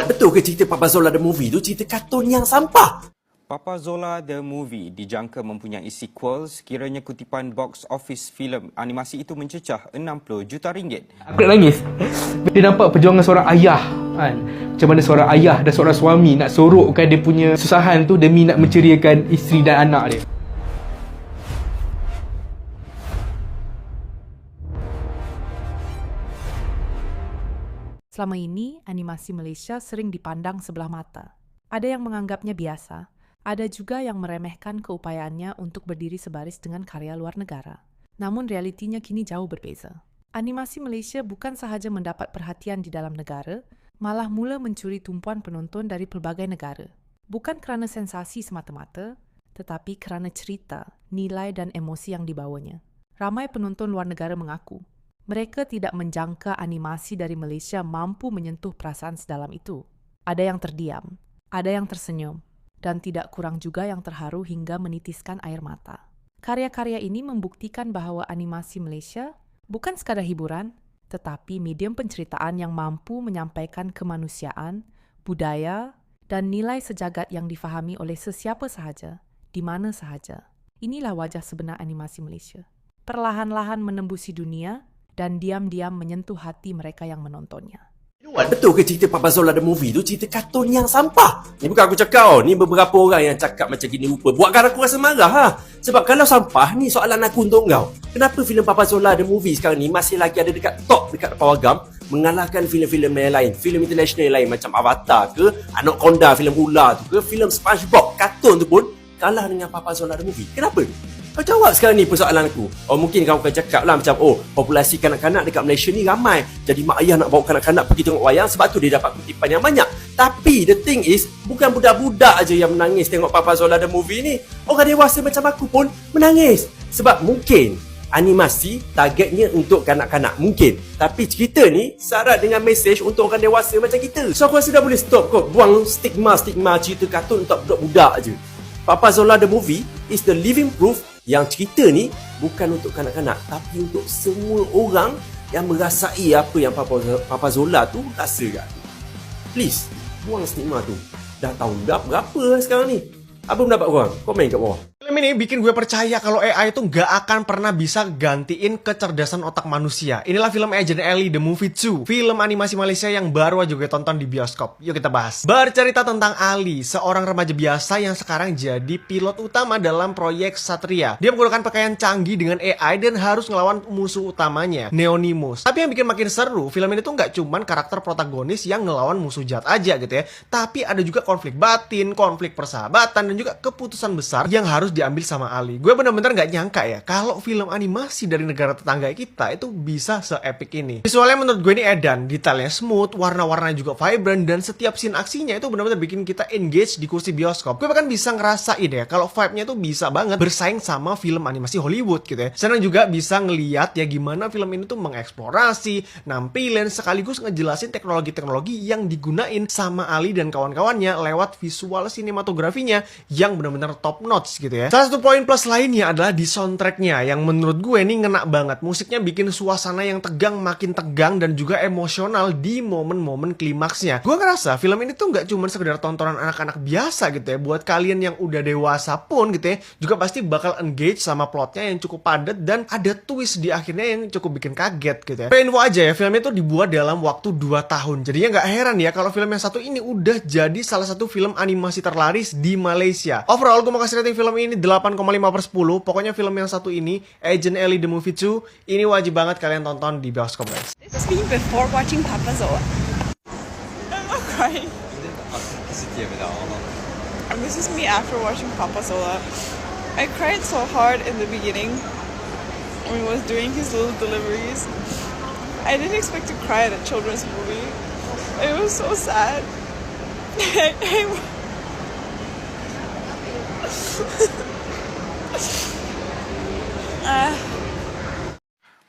Betul ke cerita Papa Zola The Movie tu cerita kartun yang sampah? Papa Zola The Movie dijangka mempunyai sequel sekiranya kutipan box office filem animasi itu mencecah 60 juta ringgit. Aku nak nangis. Dia nampak perjuangan seorang ayah kan. Macam mana seorang ayah dan seorang suami nak sorokkan dia punya susahan tu demi nak menceriakan isteri dan anak dia. Selama ini, animasi Malaysia sering dipandang sebelah mata. Ada yang menganggapnya biasa, ada juga yang meremehkan keupayaannya untuk berdiri sebaris dengan karya luar negara. Namun realitinya kini jauh berbeza. Animasi Malaysia bukan sahaja mendapat perhatian di dalam negara, malah mula mencuri tumpuan penonton dari pelbagai negara. Bukan kerana sensasi semata-mata, tetapi kerana cerita, nilai dan emosi yang dibawanya. Ramai penonton luar negara mengaku, mereka tidak menjangka animasi dari Malaysia mampu menyentuh perasaan sedalam itu. Ada yang terdiam, ada yang tersenyum, dan tidak kurang juga yang terharu hingga menitiskan air mata. Karya-karya ini membuktikan bahawa animasi Malaysia bukan sekadar hiburan, tetapi medium penceritaan yang mampu menyampaikan kemanusiaan, budaya, dan nilai sejagat yang difahami oleh sesiapa sahaja, di mana sahaja. Inilah wajah sebenar animasi Malaysia. Perlahan-lahan menembusi dunia, dan diam-diam menyentuh hati mereka yang menontonnya. Betul ke cerita Papa Zola The Movie tu cerita kartun yang sampah? Ni bukan aku cakap, ni beberapa orang yang cakap macam gini rupa. Buatkan aku rasa marah ha. Sebab kalau sampah ni soalan aku untuk kau. Kenapa filem Papa Zola The Movie sekarang ni masih lagi ada dekat top dekat Pawagam mengalahkan filem-filem yang lain, filem international yang lain macam Avatar ke, Anaconda filem ular tu ke, filem SpongeBob kartun tu pun kalah dengan Papa Zola The Movie. Kenapa? Kau jawab sekarang ni persoalan aku. Oh mungkin kau akan cakap lah macam populasi kanak-kanak dekat Malaysia ni ramai. Jadi mak ayah nak bawa kanak-kanak pergi tengok wayang sebab tu dia dapat kutipan yang banyak. Tapi the thing is, bukan budak-budak aja yang menangis tengok Papa Zola The Movie ni. Orang dewasa macam aku pun menangis. Sebab mungkin animasi targetnya untuk kanak-kanak. Mungkin. Tapi cerita ni syarat dengan mesej untuk orang dewasa macam kita. So aku rasa dah boleh stop kot. Buang stigma-stigma cerita kartun untuk budak-budak je. Papa Zola The Movie is the living proof yang cerita ni bukan untuk kanak-kanak tapi untuk semua orang yang merasai apa yang Papa Zola tu rasakan. Please, buang stigma tu. Dah tahun dah berapa sekarang ni? Apa pendapat korang? Komen kat bawah. Film ini bikin gue percaya kalau AI itu nggak akan pernah bisa gantiin kecerdasan otak manusia. Inilah film Agent Ellie The Movie 2, film animasi Malaysia yang baru aja gue tonton di bioskop. Yuk kita bahas. Bercerita tentang Ali, seorang remaja biasa yang sekarang jadi pilot utama dalam proyek Satria. Dia menggunakan pakaian canggih dengan AI dan harus ngelawan musuh utamanya, Neonimus. Tapi yang bikin makin seru, film ini tuh nggak cuman karakter protagonis yang ngelawan musuh jahat aja gitu ya, tapi ada juga konflik batin, konflik persahabatan, dan juga keputusan besar yang harus diambil sama Ali. Gue bener-bener gak nyangka ya kalau film animasi dari negara tetangga kita itu bisa se-epic ini. Visualnya menurut gue ini edan, detailnya smooth, warna-warnanya juga vibrant, dan setiap scene aksinya itu bener-bener bikin kita engage di kursi bioskop. Gue bahkan bisa ngerasain ya kalau vibe-nya tuh bisa banget bersaing sama film animasi Hollywood gitu ya. Senang juga bisa ngeliat ya gimana film ini tuh mengeksplorasi, nampilin, sekaligus ngejelasin teknologi-teknologi yang digunain sama Ali dan kawan-kawannya lewat visual sinematografinya yang benar-benar top notch gitu ya. Salah satu poin plus lainnya adalah di soundtracknya yang menurut gue ini ngena banget. Musiknya bikin suasana yang tegang makin tegang dan juga emosional di momen-momen klimaksnya. Gue ngerasa film ini tuh nggak cuma sekedar tontonan anak-anak biasa gitu ya. Buat kalian yang udah dewasa pun gitu ya, juga pasti bakal engage sama plotnya yang cukup padat dan ada twist di akhirnya yang cukup bikin kaget gitu ya. Info aja ya, film itu dibuat dalam waktu 2 tahun. Jadinya nggak heran ya kalau film yang satu ini udah jadi salah satu film animasi terlaris di Malaysia. Overall gue mau kasih rating film ini 8,5/10. Pokoknya film yang satu ini, Agent Ellie The Movie 2, ini wajib banget kalian tonton di bioskop guys. This is me before watching Papa Zola. I'm not crying. And this is me after watching Papa Zola. I cried so hard in the beginning when he was doing his little deliveries. I didn't expect to cry at a children's movie. It was so sad.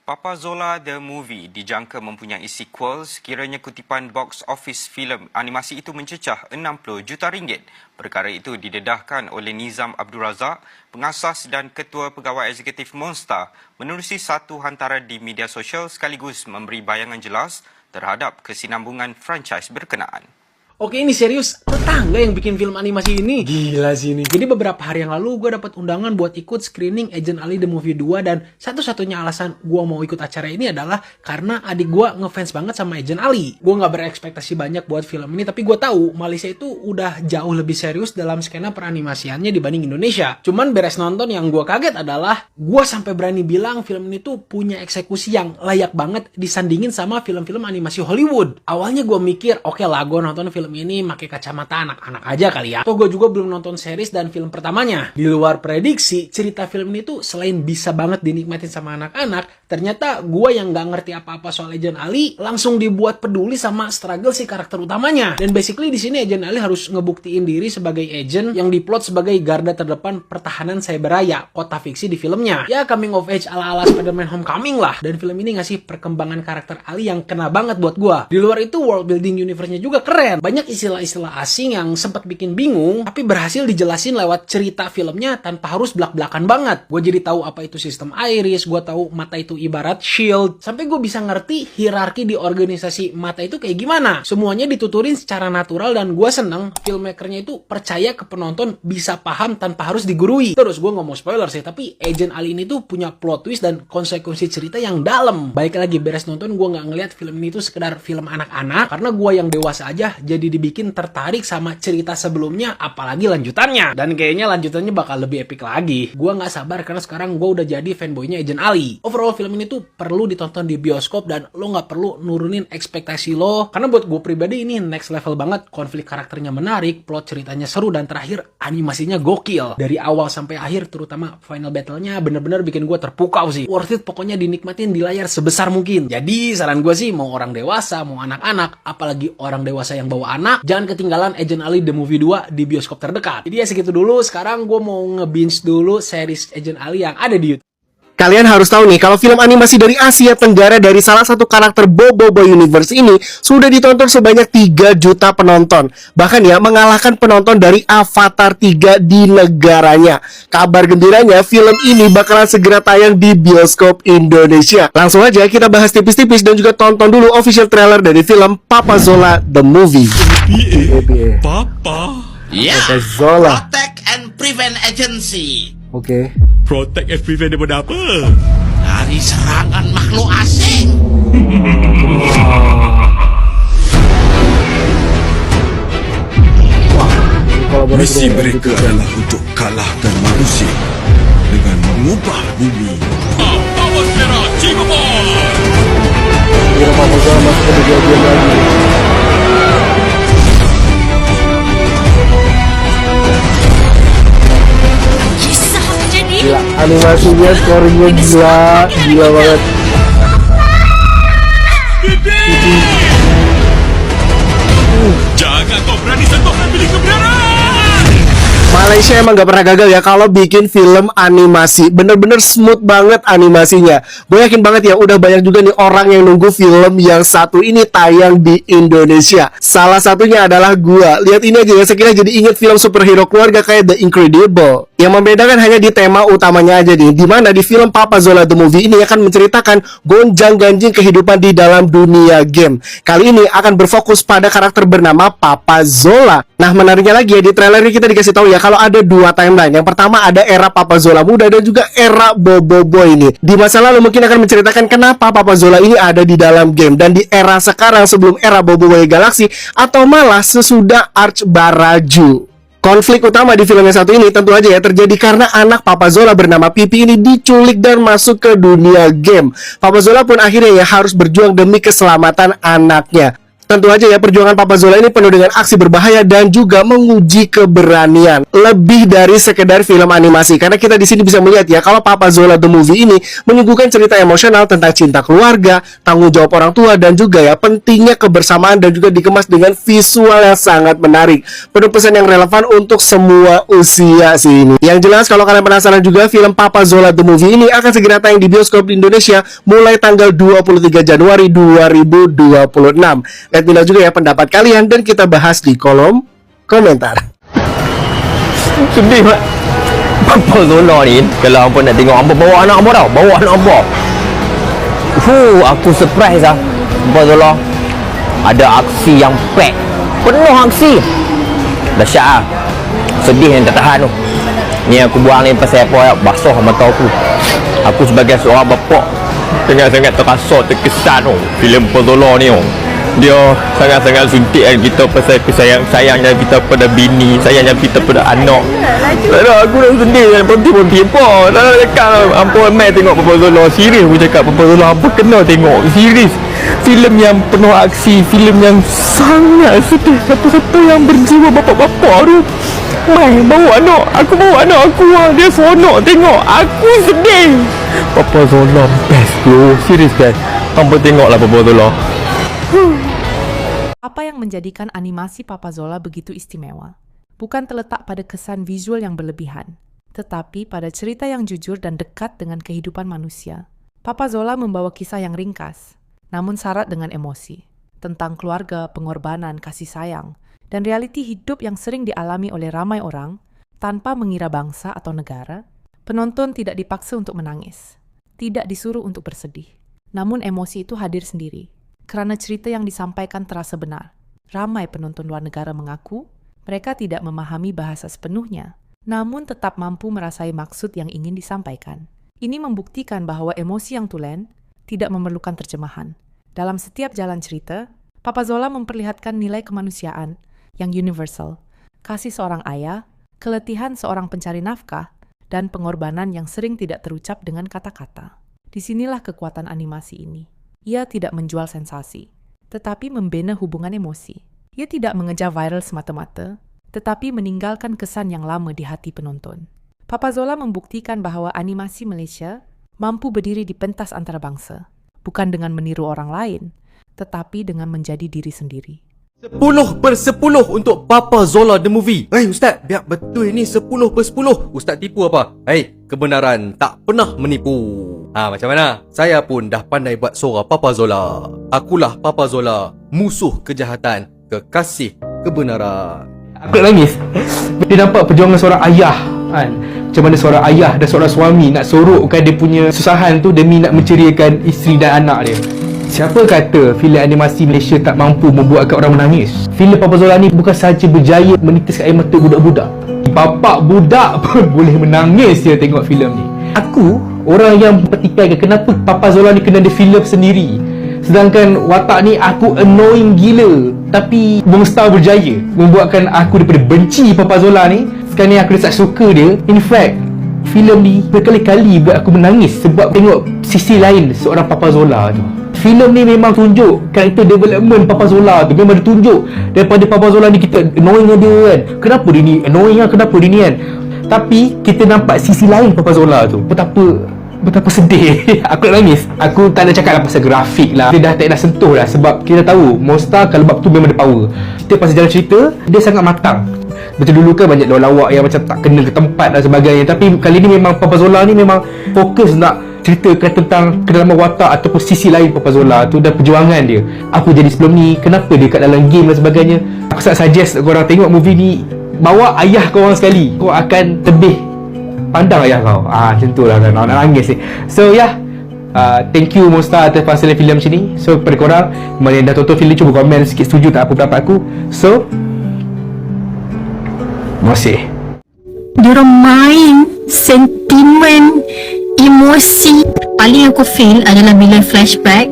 Papa Zola The Movie dijangka mempunyai sequel sekiranya kutipan box office filem animasi itu mencecah 60 juta ringgit. Perkara itu didedahkan oleh Nizam Abdul Razak, pengasas dan ketua pegawai eksekutif Monster, menerusi satu hantaran di media sosial sekaligus memberi bayangan jelas terhadap kesinambungan franchise berkenaan. Oke, ini serius, tetangga yang bikin film animasi ini. Gila sih ini. Jadi beberapa hari yang lalu gue dapat undangan buat ikut screening Agent Ali The Movie 2, dan satu-satunya alasan gue mau ikut acara ini adalah karena adik gue ngefans banget sama Agent Ali. Gue nggak berekspektasi banyak buat film ini, tapi gue tahu Malaysia itu udah jauh lebih serius dalam skena peranimasiannya dibanding Indonesia. Cuman beres nonton yang gue kaget adalah gue sampai berani bilang film ini tuh punya eksekusi yang layak banget disandingin sama film-film animasi Hollywood. Awalnya gue mikir, oke lah, gue nonton film ini pakai kacamata anak-anak aja kali ya. Atau gue juga belum nonton series dan film pertamanya. Di luar prediksi, cerita film ini tuh selain bisa banget dinikmatin sama anak-anak, ternyata gue yang gak ngerti apa-apa soal Agent Ali langsung dibuat peduli sama struggle si karakter utamanya. Dan basically di sini Agent Ali harus ngebuktiin diri sebagai agent yang diplot sebagai garda terdepan pertahanan cyberraya, kota fiksi di filmnya. Ya coming of age ala-ala Spider-Man Homecoming lah. Dan film ini ngasih perkembangan karakter Ali yang kena banget buat gue. Di luar itu world building universe-nya juga keren. Banyak istilah-istilah asing yang sempat bikin bingung, tapi berhasil dijelasin lewat cerita filmnya tanpa harus belak-belakan banget. Gue jadi tahu apa itu sistem iris, gue tahu mata itu ibarat shield, sampai gue bisa ngerti hierarki di organisasi mata itu kayak gimana. Semuanya dituturin secara natural dan gue seneng filmmakernya itu percaya ke penonton bisa paham tanpa harus digurui. Terus gue nggak mau spoiler sih, tapi Agent Ali ini tuh punya plot twist dan konsekuensi cerita yang dalam. Baik lagi beres nonton gue nggak ngeliat film ini tuh sekedar film anak-anak, karena gue yang dewasa aja jadi dibikin tertarik sama cerita sebelumnya, apalagi lanjutannya. Dan kayaknya lanjutannya bakal lebih epic lagi. Gue nggak sabar karena sekarang gue udah jadi fanboynya Agent Ali. Overall film ini tuh perlu ditonton di bioskop dan lo nggak perlu nurunin ekspektasi lo, karena buat gue pribadi ini next level banget. Konflik karakternya menarik, plot ceritanya seru, dan terakhir animasinya gokil. Dari awal sampai akhir, terutama final battle-nya bener-bener bikin gue terpukau sih. Worth it pokoknya dinikmatin di layar sebesar mungkin. Jadi saran gue sih, mau orang dewasa, mau anak-anak, apalagi orang dewasa yang bawa anak, jangan ketinggalan Agent Ali The Movie 2 di bioskop terdekat. Jadi ya segitu dulu. Sekarang gue mau nge-binge dulu series Agent Ali yang ada di YouTube. Kalian harus tahu nih, kalau film animasi dari Asia Tenggara dari salah satu karakter Boboiboy Universe ini sudah ditonton sebanyak 3 juta penonton. Bahkan ya, mengalahkan penonton dari Avatar 3 di negaranya. Kabar gembiranya, film ini bakalan segera tayang di bioskop Indonesia. Langsung aja kita bahas tipis-tipis dan juga tonton dulu official trailer dari film Papa Zola The Movie. Papa. Ya, Papa Zola. Protect and Prevent Agency. Oke. Protect and prevent daripada apa? Dari serangan makhluk asing. Misi mereka adalah untuk kalahkan manusia dengan mengubah bumi. Power Terra Cibabon! Kira Papa Zola masuk ke dunia game lagi. Kisah apa jadi? Gila, animasinya scoringnya gila banget. Jangan kau berani sentuh bilik kebenaran! Malaysia emang gak pernah gagal ya kalau bikin film animasi. Bener-bener smooth banget animasinya. Gue yakin banget ya, udah banyak juga nih orang yang nunggu film yang satu ini tayang di Indonesia. Salah satunya adalah gue. Lihat ini aja ya, sekilas jadi inget film superhero keluarga kayak The Incredible. Yang membedakan hanya di tema utamanya aja nih, dimana di film Papa Zola The Movie ini akan menceritakan gonjang-ganjing kehidupan di dalam dunia game. Kali ini akan berfokus pada karakter bernama Papa Zola. Nah, menariknya lagi ya, di trailer ini kita dikasih tahu ya kalau ada 2 timeline. Yang pertama ada era Papa Zola muda dan juga era Boboiboy ini. Di masa lalu mungkin akan menceritakan kenapa Papa Zola ini ada di dalam game, dan di era sekarang sebelum era Boboiboy Galaxy, atau malah sesudah Arch Baraju. Konflik utama di film yang satu ini tentu aja ya terjadi karena anak Papa Zola bernama Pipi ini diculik dan masuk ke dunia game. Papa Zola pun akhirnya ya harus berjuang demi keselamatan anaknya. Tentu aja ya, perjuangan Papa Zola ini penuh dengan aksi berbahaya dan juga menguji keberanian. Lebih dari sekedar film animasi, karena kita di sini bisa melihat ya kalau Papa Zola The Movie ini menyuguhkan cerita emosional tentang cinta keluarga, tanggung jawab orang tua, dan juga ya pentingnya kebersamaan, dan juga dikemas dengan visual yang sangat menarik. Penuh pesan yang relevan untuk semua usia sih ini. Yang jelas kalau kalian penasaran juga, film Papa Zola The Movie ini akan segera tayang di bioskop di Indonesia mulai tanggal 23 Januari 2026. Let me know juga ya pendapat kalian dan kita bahas di kolom komentar. Sedih mak. Papa Zola ni, kalau hampa nak tengok, hampa bawa anak hampa tau. Bawa anak hampa. Aku surprise lah. Papa Zola ada aksi yang pack. penuh aksi. Dahsyat lah. Sedih yang tak tahan tu. Ni aku buang ni pasal apa, basuh mata aku. Aku sebagai seorang bapa sangat-sangat terasa, terkesan tu filem Pozola ni. Dia sangat-sangat suntikkan kita pasal sayangnya kita pada bini, sayangnya kita pada anak. Tak ada, aku dah sedih kan, berhenti apa. Tak nak cakap lah, ampun mai tengok Papa Zola. Serius aku cakap, Papa Zola apa kena tengok. Serius, filem yang penuh aksi, filem yang sangat sedih. Satu-satu yang berjiwa bapa-bapa tu mai bawa anak, aku bawa anak aku lah. Dia seronok tengok, aku sedih. Papa Zola best bro, serius guys. Ampun tengoklah Papa Zola. Apa yang menjadikan animasi Papa Zola begitu istimewa bukan terletak pada kesan visual yang berlebihan, tetapi pada cerita yang jujur dan dekat dengan kehidupan manusia. Papa Zola membawa kisah yang ringkas, namun syarat dengan emosi, tentang keluarga, pengorbanan, kasih sayang, dan realiti hidup yang sering dialami oleh ramai orang tanpa mengira bangsa atau negara. Penonton tidak dipaksa untuk menangis, tidak disuruh untuk bersedih, namun emosi itu hadir sendiri. Kerana cerita yang disampaikan terasa benar. Ramai penonton luar negara mengaku mereka tidak memahami bahasa sepenuhnya, namun tetap mampu merasai maksud yang ingin disampaikan. Ini membuktikan bahawa emosi yang tulen tidak memerlukan terjemahan. Dalam setiap jalan cerita, Papa Zola memperlihatkan nilai kemanusiaan yang universal, kasih seorang ayah, keletihan seorang pencari nafkah, dan pengorbanan yang sering tidak terucap dengan kata-kata. Disinilah kekuatan animasi ini. Ia tidak menjual sensasi, tetapi membina hubungan emosi. Ia tidak mengejar viral semata-mata, tetapi meninggalkan kesan yang lama di hati penonton. Papa Zola membuktikan bahawa animasi Malaysia mampu berdiri di pentas antarabangsa, bukan dengan meniru orang lain, tetapi dengan menjadi diri sendiri. 10/10 untuk Papa Zola The Movie. Ustaz, biar betul ini 10/10. Ustaz tipu apa? Kebenaran tak pernah menipu. Macam mana? Saya pun dah pandai buat suara Papa Zola. Akulah Papa Zola, musuh kejahatan, kekasih kebenaran. Aku nak nangis. Dia nampak perjuangan seorang ayah kan. Macam mana seorang ayah dan seorang suami nak sorokkan dia punya susahan tu demi nak menceriakan isteri dan anak dia. Siapa kata filem animasi Malaysia tak mampu membuatkan orang menangis? Filem Papa Zola ni bukan sahaja berjaya menitiskan air mata budak-budak. Bapak budak pun boleh menangis dia tengok filem ni. Aku orang yang mempertikaikan kenapa Papa Zola ni kena ada filem sendiri. Sedangkan watak ni aku annoying gila, tapi Mongstar berjaya membuatkan aku daripada benci Papa Zola ni, sekarang ni aku dah tak suka dia. In fact, filem ni berkali-kali buat aku menangis sebab tengok sisi lain seorang Papa Zola tu. Filem ni memang tunjuk karakter development Papa Zola tu. Memang ditunjuk daripada Papa Zola ni kita annoying dia kan. Kenapa dia ni annoying kan, kenapa dia ni kan. Tapi kita nampak sisi lain Papa Zola tu. Betapa sedih. Aku nak nangis. Aku tak nak cakap lah pasal grafik lah. Dia dah tak nak sentuh lah. Sebab kita tahu Monster kalau bab tu memang ada power. Kita pasal jalan cerita, dia sangat matang. Macam dulu kan banyak lawak yang macam tak kena ke tempat dan sebagainya. Tapi kali ni memang Papa Zola ni memang fokus nak ceritakan tentang kedalaman watak ataupun sisi lain Papa Zola tu dan perjuangan dia. Apa jadi sebelum ni, kenapa dia kat dalam game dan sebagainya. Aku sangat suggest korang tengok movie ni, bawa ayah korang sekali, kau akan lebih pandang ayah kau. Macam tu lah kan, nak nangis ni. So thank you Monster atas pasal filem macam ni. So kepada korang mana yang dah tonton filem, cuba komen sikit setuju tak apa pendapat aku. So terima kasih. Diorang main sentimen, emosi. Paling aku feel adalah bila flashback.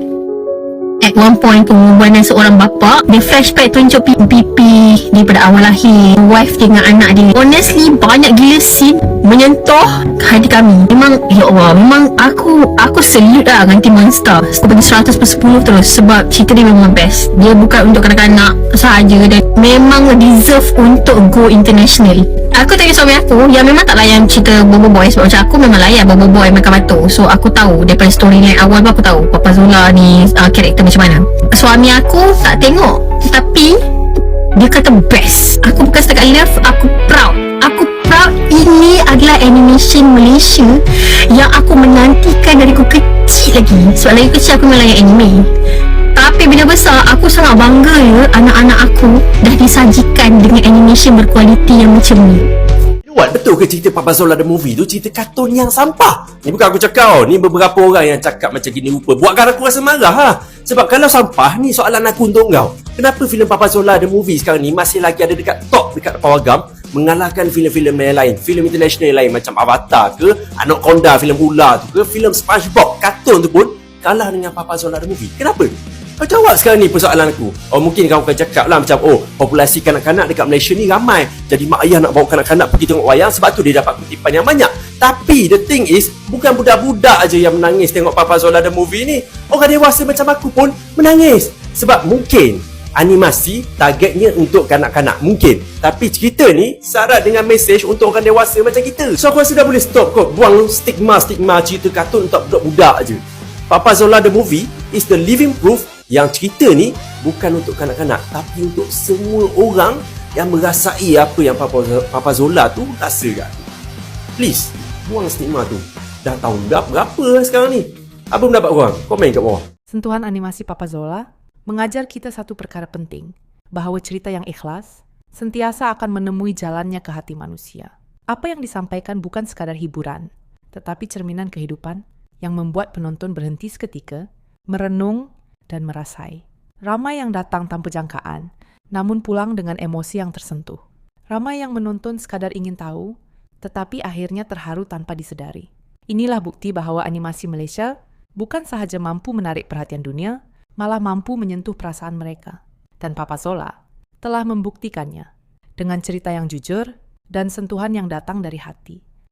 At one point pengorbanan seorang bapa, dia flashback tunjuk pipi daripada awal lahir, wife dengan anak dia. Honestly banyak gila scene menyentuh hati kami. Memang ya Allah, memang aku salute lah dengan tim Monster. Aku bagi 100/10 terus sebab cerita dia memang best. Dia bukan untuk kanak-kanak sahaja dan memang deserve untuk go international. Aku tanya suami aku yang memang tak layan cerita Bobo Boy sebab macam aku memang layan Bobo Boy Makan Batu. So aku tahu daripada storyline awal pun aku tahu Papa Zola ni karakter macam mana. Suami aku tak tengok tapi dia kata best. Aku bukan setakat love, aku proud. Aku proud ini adalah animation Malaysia yang aku menantikan dari aku kecil lagi. Sebab lagi kecil aku memang layan anime. Tapi bila besar, aku sangat bangga ya anak-anak aku dah disajikan dengan animation berkualiti yang macam ni. Buat betul ke cerita Papa Zola The Movie tu cerita kartun yang sampah? Ni bukan aku cakap, ni beberapa orang yang cakap macam gini rupa. Buatkan aku rasa marah ha. Sebab kalau sampah ni soalan aku untuk kau. Kenapa filem Papa Zola The Movie sekarang ni masih lagi ada dekat top dekat Pawagam mengalahkan filem-filem yang lain, filem international yang lain macam Avatar ke, Anaconda filem ular tu ke, filem SpongeBob kartun tu pun kalah dengan Papa Zola The Movie. Kenapa? Kau jawab sekarang ni persoalan aku. Oh mungkin kau akan cakap lah macam populasi kanak-kanak dekat Malaysia ni ramai. Jadi mak ayah nak bawa kanak-kanak pergi tengok wayang sebab tu dia dapat kutipan yang banyak. Tapi the thing is, bukan budak-budak aja yang menangis tengok Papa Zola The Movie ni. Orang dewasa macam aku pun menangis. Sebab mungkin animasi targetnya untuk kanak-kanak mungkin. Tapi cerita ni syarat dengan mesej untuk orang dewasa macam kita. So aku rasa dah boleh stop kot buang stigma-stigma cerita kartun untuk budak-budak je. Papa Zola The Movie is the living proof yang cerita ni bukan untuk kanak-kanak tapi untuk semua orang yang merasai apa yang Papa Zola tu rasakan. Please, buang stigma tu. Dah tahun berapa sekarang ni? Apa pendapat korang? Komen kat bawah. Sentuhan animasi Papa Zola mengajar kita satu perkara penting, bahawa cerita yang ikhlas sentiasa akan menemui jalannya ke hati manusia. Apa yang disampaikan bukan sekadar hiburan, tetapi cerminan kehidupan yang membuat penonton berhenti seketika, merenung dan merasai. Ramai yang datang tanpa jangkaan, namun pulang dengan emosi yang tersentuh. Ramai yang menonton sekadar ingin tahu, tetapi akhirnya terharu tanpa disedari. Inilah bukti bahwa animasi Malaysia bukan sahaja mampu menarik perhatian dunia, malah mampu menyentuh perasaan mereka. Dan Papa Zola telah membuktikannya dengan cerita yang jujur dan sentuhan yang datang dari hati.